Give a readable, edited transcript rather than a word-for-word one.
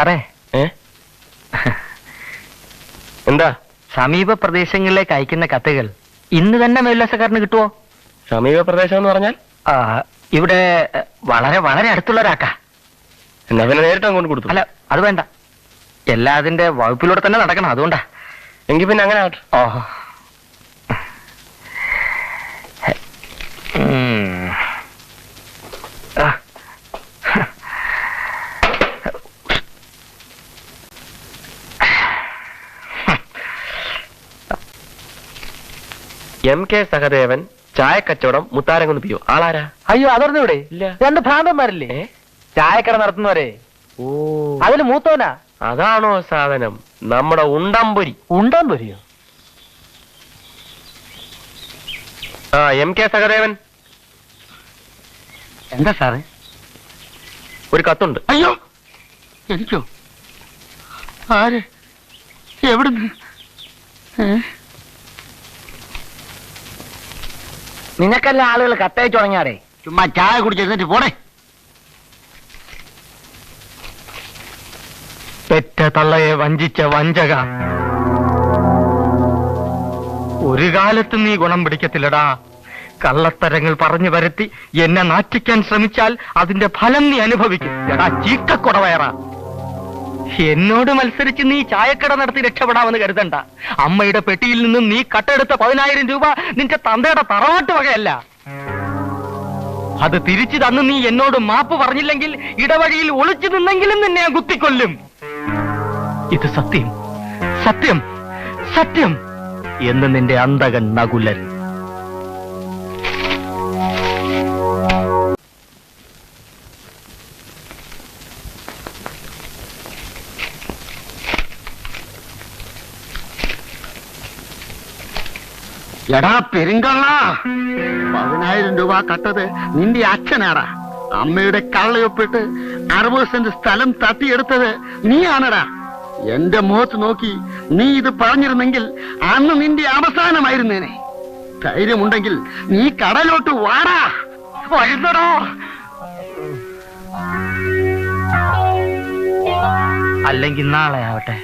സാറേ എന്താ? സമീപ പ്രദേശങ്ങളിലേക്ക് അയക്കുന്ന കത്തുകൾ ഇന്ന് തന്നെ മേലുല്ലാസക്കാരന് കിട്ടുമോ? സമീപ പ്രദേശം എന്ന് പറഞ്ഞാൽ ഇവിടെ വളരെ വളരെ അടുത്തുള്ള ഒരാക്കാ. എന്നാ പിന്നെ നേരിട്ട് അങ്ങോട്ട് കൊടുത്തു. അല്ല, അത് വേണ്ട, എല്ലാ അതിന്റെ വകുപ്പിലൂടെ തന്നെ നടക്കണം. അതുകൊണ്ടാ. എങ്കിൽ പിന്നെ അങ്ങനെ ആവട്ടെ. ഓഹോ. MK സഹദേവൻ, ചായക്കച്ചവടം, മുത്താരംകുന്ന് പിയോ. ആളാരാ? അയ്യോ, അതറിഞ്ഞൂടെ? ഇല്ല. രണ്ട് ഭ്രാന്തന്മാരില്ലേ ചായക്കട നടത്തുന്നവരെ. ഓ, അതിന് മൂത്തോനാ. അതാണോ സാധനം? നമ്മുടെ ഉണ്ടംപൊരി. ഉണ്ടംപൊരിയോ? MK സഹദേവൻ. എന്താ സാറേ? ഒരു കത്തുണ്ട്. അയ്യോ, എനിക്കോ? ആര്? എവിടുന്ന്? നിങ്ങൾക്കല്ല ആളുകൾ കത്തയച്ചു തുടങ്ങിയാറേ. ചുമ്മാ ചായ കുടിച്ചിരുന്നിട്ട് പോണേ. പെറ്റ തള്ളയെ വഞ്ചിച്ച വഞ്ചക, ഒരു കാലത്ത് നീ ഗുണം പിടിക്കത്തില്ലടാ. കള്ളത്തരങ്ങൾ പറഞ്ഞു വരുത്തി എന്നെ നാറ്റിക്കാൻ ശ്രമിച്ചാൽ അതിന്റെ ഫലം നീ അനുഭവിക്കും. എടാ ചീക്കക്കൊടവയറ, എന്നോട് മത്സരിച്ച് നീ ചായക്കട നടത്തി രക്ഷപ്പെടാമെന്ന് കരുതണ്ട. അമ്മയുടെ പെട്ടിയിൽ നിന്നും നീ കട്ടെടുത്ത 10,000 രൂപ നിന്റെ തന്തയുടെ തറവാട്ട് വകയല്ല. അത് തിരിച്ചു തന്ന് നീ എന്നോട് മാപ്പ് പറഞ്ഞില്ലെങ്കിൽ ഇടവഴിയിൽ ഒളിച്ചു നിന്നെങ്കിലും നിന്നെ ഞാൻ കുത്തിക്കൊല്ലും. ഇത് സത്യം, സത്യം, സത്യം എന്ന് നിന്റെ അന്തകൻ നകുലൻ. എടാ പെരുങ്കള്ള, 10,000 രൂപ കട്ടത് നിന്റെ അച്ഛനാടാ. അമ്മയുടെ കള്ളയൊപ്പിട്ട് 60 സെന്റ് സ്ഥലം തട്ടിയെടുത്തത് നീയാണടാ. എന്റെ മുഖത്ത് നോക്കി നീ ഇത് പറഞ്ഞിരുന്നെങ്കിൽ അന്ന് നിന്റെ അവസാനമായിരുന്നേനെ. ധൈര്യമുണ്ടെങ്കിൽ നീ കടലോട്ട് വാടാ. വരുന്നടോ. അല്ലെങ്കിൽ നാളെ ആവട്ടെ.